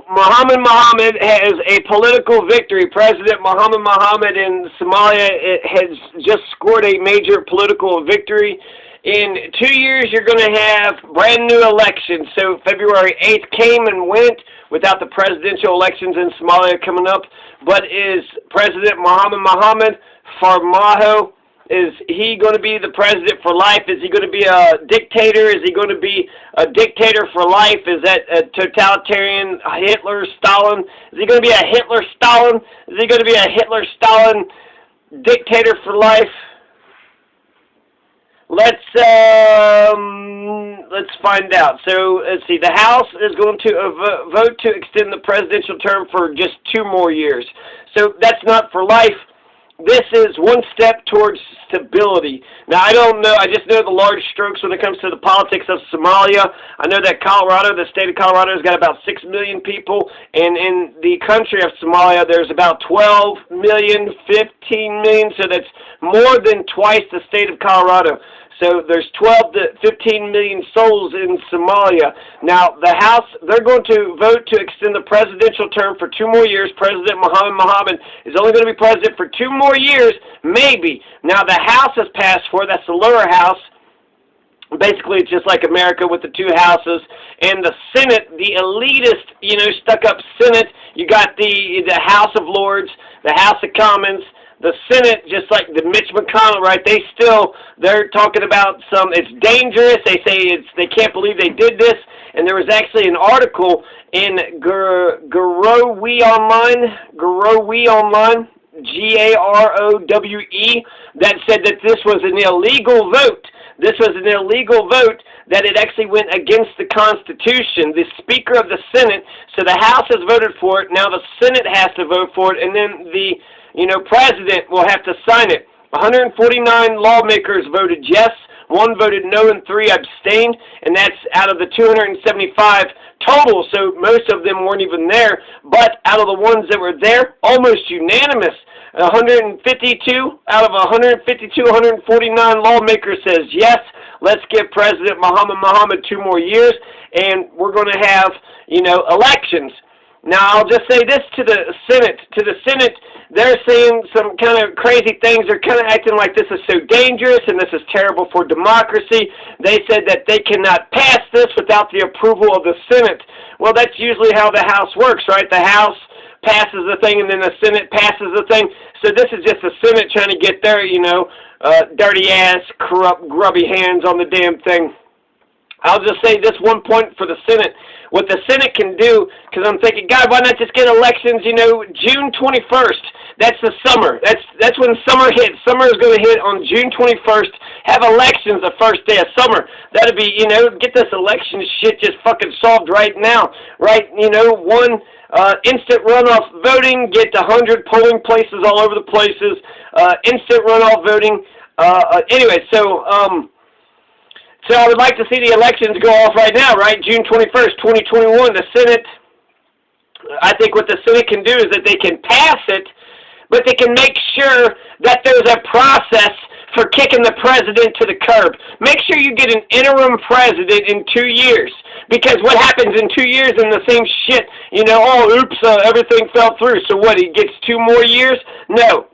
Mohammed has a political victory. President Mohammed in Somalia has just scored a major political victory. In 2 years, you're going to have brand new elections. So February 8th came and went without the presidential elections in Somalia coming up. But is President Mohammed Faramaajo, is he going to be the president for life? Is he going to be a dictator? Is he going to be a dictator for life? Is that a totalitarian Hitler, Stalin? Is he going to be a Hitler, Stalin? Is he going to be a Hitler, Stalin dictator for life? Let's find out. So let's see. The House is going to vote to extend the presidential term for just 2 more years. So that's not for life. This is one step towards stability. Now, I don't know. I just know the large strokes when it comes to the politics of Somalia. I know that Colorado, the state of Colorado, has got about 6 million people. And in the country of Somalia, there's about 12 million, 15 million. So that's more than twice the state of Colorado. So there's 12 to 15 million souls in Somalia. Now, the House, they're going to vote to extend the presidential term for 2 more years. President Mohammed is only going to be president for 2 more years, maybe. Now, the House has passed for, that's the lower house. Basically, it's just like America with the 2 houses. And the Senate, the elitist, stuck-up Senate, you got the House of Lords, the House of Commons, the Senate, just like the Mitch McConnell, right? They're talking about it's dangerous. They say they can't believe they did this. And there was actually an article in Garowe Online, Garowe, that said that this was an illegal vote. This was an illegal vote, that it actually went against the Constitution. The Speaker of the Senate, so the House has voted for it. Now the Senate has to vote for it, and then the President will have to sign it. 149 lawmakers voted yes, 1 voted no, and 3 abstained, and that's out of the 275 total, so most of them weren't even there. But out of the ones that were there, almost unanimous. 152 out of 149 lawmakers says yes, let's give President Mohammed 2 more years, and we're going to have, elections. Now, I'll just say this to the Senate. To the Senate, they're saying some kind of crazy things. They're kind of acting like this is so dangerous and this is terrible for democracy. They said that they cannot pass this without the approval of the Senate. Well, that's usually how the House works, right? The House passes the thing and then the Senate passes the thing. So this is just the Senate trying to get their, dirty ass, corrupt, grubby hands on the damn thing. I'll just say this one point for the Senate. What the Senate can do, because I'm thinking, God, why not just get elections, June 21st? That's the summer. That's when summer hits. Summer is going to hit on June 21st. Have elections the first day of summer. That'd be, get this election shit just fucking solved right now. Right? One instant runoff voting, get 100 polling places all over the places. Instant runoff voting. Anyway, so I would like to see the elections go off right now, right? June 21st, 2021. The Senate, I think what the Senate can do is that they can pass it, but they can make sure that there's a process for kicking the president to the curb. Make sure you get an interim president in 2 years, because what happens in 2 years in the same shit, everything fell through. So what, he gets 2 more years? No.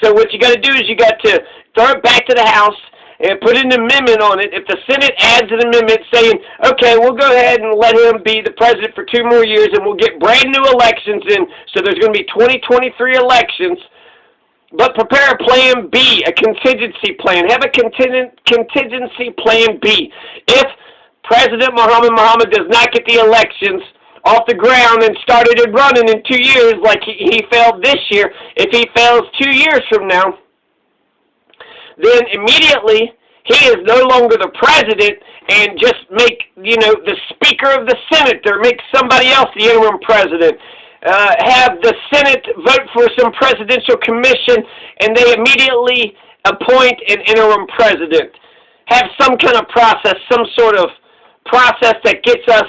So what you got to do is you got to throw it back to the House, and put an amendment on it. If the Senate adds an amendment saying, okay, we'll go ahead and let him be the president for 2 more years and we'll get brand new elections in, so there's going to be 2023 elections, but prepare a plan B, a contingency plan. Have a contingency plan B. If President Mohammed does not get the elections off the ground and started it running in 2 years like he failed this year, if he fails 2 years from now, then immediately he is no longer the president, and just make, the Speaker of the Senate, or make somebody else the interim president. Have the Senate vote for some presidential commission, and they immediately appoint an interim president. Have some kind of process, some sort of process that gets us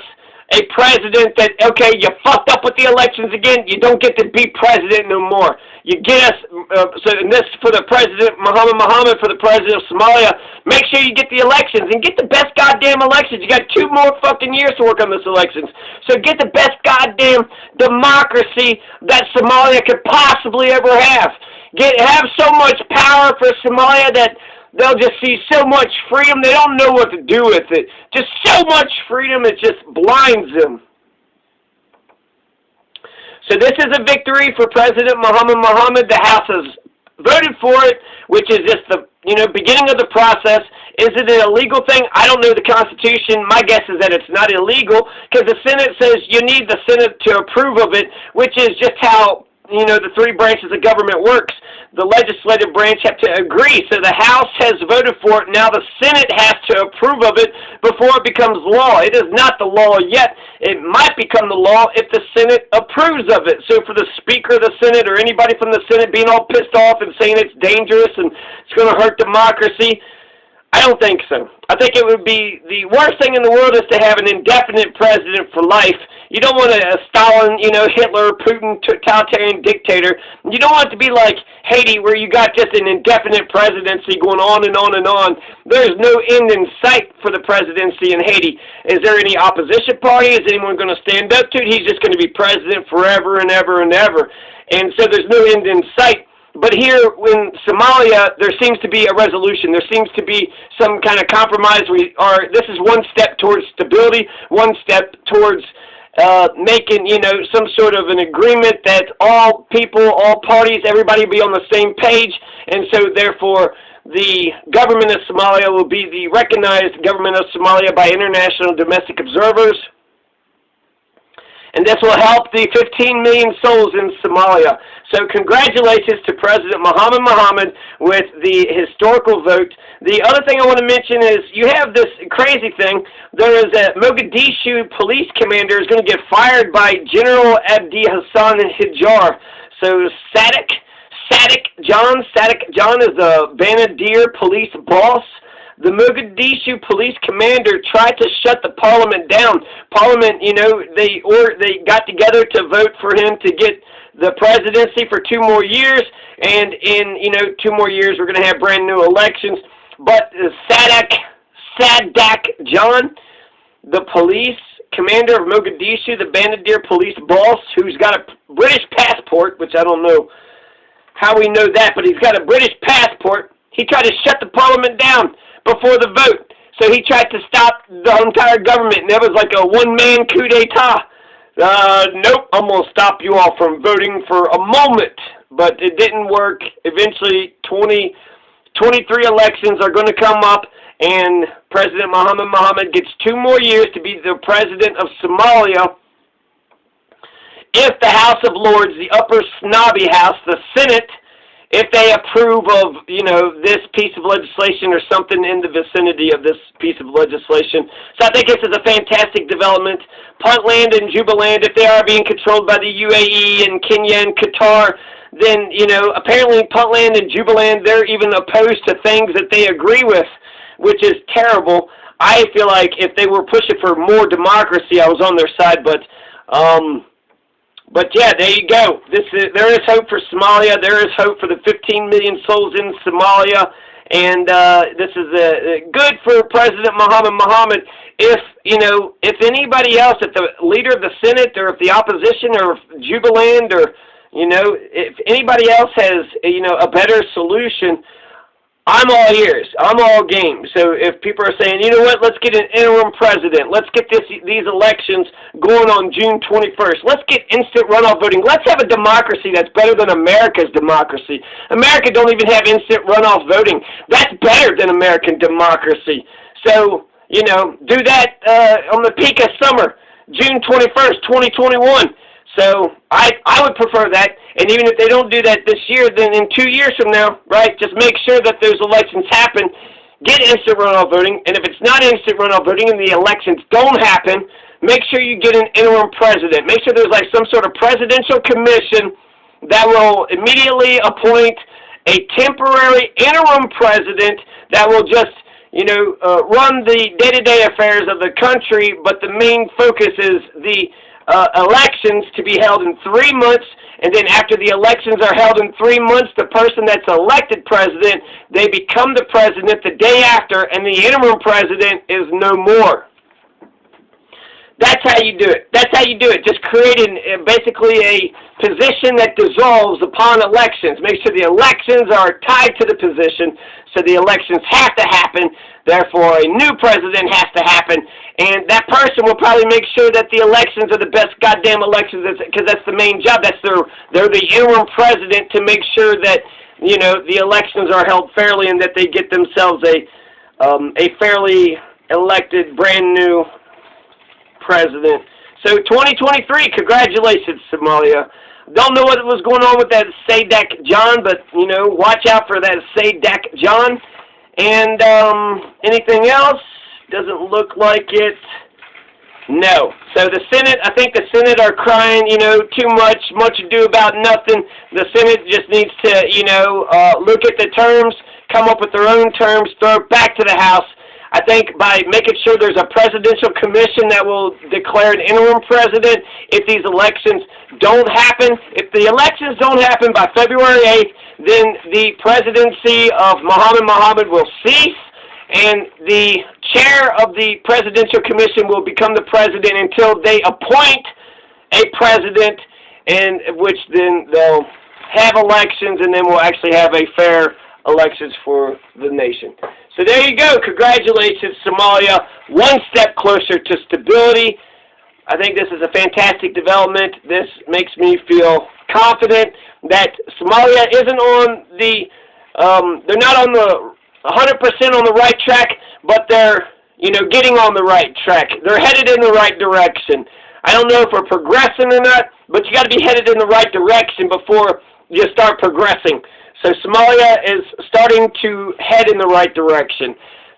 a president that, okay, you fucked up with the elections again, you don't get to be president no more. You get us, and this for the president, Mohammed, for the president of Somalia, make sure you get the elections, and get the best goddamn elections. You got 2 more fucking years to work on this elections. So get the best goddamn democracy that Somalia could possibly ever have. Have so much power for Somalia that they'll just see so much freedom, they don't know what to do with it. Just so much freedom, it just blinds them. So this is a victory for President Mohammed. The House has voted for it, which is just the beginning of the process. Is it an illegal thing? I don't know the Constitution. My guess is that it's not illegal, because the Senate says you need the Senate to approve of it, which is just how the 3 branches of government works. The legislative branch have to agree. So the House has voted for it. Now the Senate has to approve of it before it becomes law. It is not the law yet. It might become the law if the Senate approves of it. So for the Speaker of the Senate or anybody from the Senate being all pissed off and saying it's dangerous and it's going to hurt democracy, I don't think so. I think it would be the worst thing in the world is to have an indefinite president for life. You don't want a Stalin, Hitler, Putin, totalitarian dictator. You don't want it to be like Haiti, where you got just an indefinite presidency going on and on and on. There's no end in sight for the presidency in Haiti. Is there any opposition party? Is anyone going to stand up to it? He's just going to be president forever and ever and ever. And so there's no end in sight. But here in Somalia, there seems to be a resolution. There seems to be some kind of compromise. This is one step towards stability, one step towards making, some sort of an agreement that all people, all parties, everybody be on the same page. And so, therefore, the government of Somalia will be the recognized government of Somalia by international domestic observers. And this will help the 15 million souls in Somalia. So congratulations to President Mohammed with the historical vote. The other thing I want to mention is you have this crazy thing. There is a Mogadishu police commander is going to get fired by General Abdi Hassan Hijar. So Sadiq John is the Banadir police boss. The Mogadishu police commander tried to shut the parliament down. Parliament, they got together to vote for him to get the presidency for 2 more years, and in 2 more years we're going to have brand new elections. But Sadiq John, the police commander of Mogadishu, the Banadir police boss, who's got a British passport, which I don't know how we know that, but he's got a British passport. He tried to shut the parliament down before the vote. So he tried to stop the entire government, and that was like a one-man coup d'etat. Nope, I'm going to stop you all from voting for a moment. But it didn't work. Eventually, 23 elections are going to come up, and President Mohammed gets 2 more years to be the president of Somalia. If the House of Lords, the upper snobby house, the Senate, if they approve of, this piece of legislation or something in the vicinity of this piece of legislation. So I think this is a fantastic development. Puntland and Jubaland, if they are being controlled by the UAE and Kenya and Qatar, then, apparently Puntland and Jubaland, they're even opposed to things that they agree with, which is terrible. I feel like if they were pushing for more democracy, I was on their side, but yeah, there you go. There is hope for Somalia. There is hope for the 15 million souls in Somalia, and this is good for President Mohammed. If anybody else, if the leader of the Senate or if the opposition or if Jubaland or if anybody else has a better solution, I'm all ears. I'm all game. So if people are saying, you know what, let's get an interim president. Let's get these elections going on June 21st. Let's get instant runoff voting. Let's have a democracy that's better than America's democracy. America don't even have instant runoff voting. That's better than American democracy. So, do that on the peak of summer, June 21st, 2021. So I would prefer that, and even if they don't do that this year, then in 2 years from now, right, just make sure that those elections happen, get instant runoff voting, and if it's not instant runoff voting and the elections don't happen, make sure you get an interim president. Make sure there's like some sort of presidential commission that will immediately appoint a temporary interim president that will just, run the day-to-day affairs of the country, but the main focus is the elections to be held in 3 months, and then after the elections are held in 3 months, the person that's elected president, they become the president the day after, and the interim president is no more. That's how you do it. That's how you do it. Just creating basically a position that dissolves upon elections. Make sure the elections are tied to the position, so the elections have to happen. Therefore, a new president has to happen, and that person will probably make sure that the elections are the best goddamn elections, because that's the main job. They're the interim president to make sure that the elections are held fairly and that they get themselves a fairly elected, brand new president. So 2023, congratulations, Somalia. Don't know what was going on with that Sadak John, but watch out for that Sadak John. And anything else? Doesn't look like it. No. So the Senate, I think the Senate are crying, too much ado about nothing. The Senate just needs to, look at the terms, come up with their own terms, throw it back to the House. I think by making sure there's a presidential commission that will declare an interim president if these elections don't happen. If the elections don't happen by February 8th, then the presidency of Muhammad will cease, and the chair of the presidential commission will become the president until they appoint a president, in which then they'll have elections, and then we'll actually have a fair elections for the nation. So there you go. Congratulations, Somalia. One step closer to stability. I think this is a fantastic development. This makes me feel confident that Somalia isn't on the, they're not on the 100% on the right track, but they're, getting on the right track. They're headed in the right direction. I don't know if we're progressing or not, but you got to be headed in the right direction before you start progressing. So Somalia is starting to head in the right direction.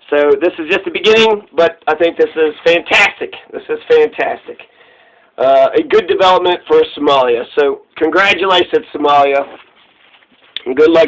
So this is just the beginning, but I think this is fantastic. This is fantastic. A good development for Somalia. So congratulations, Somalia, and good luck.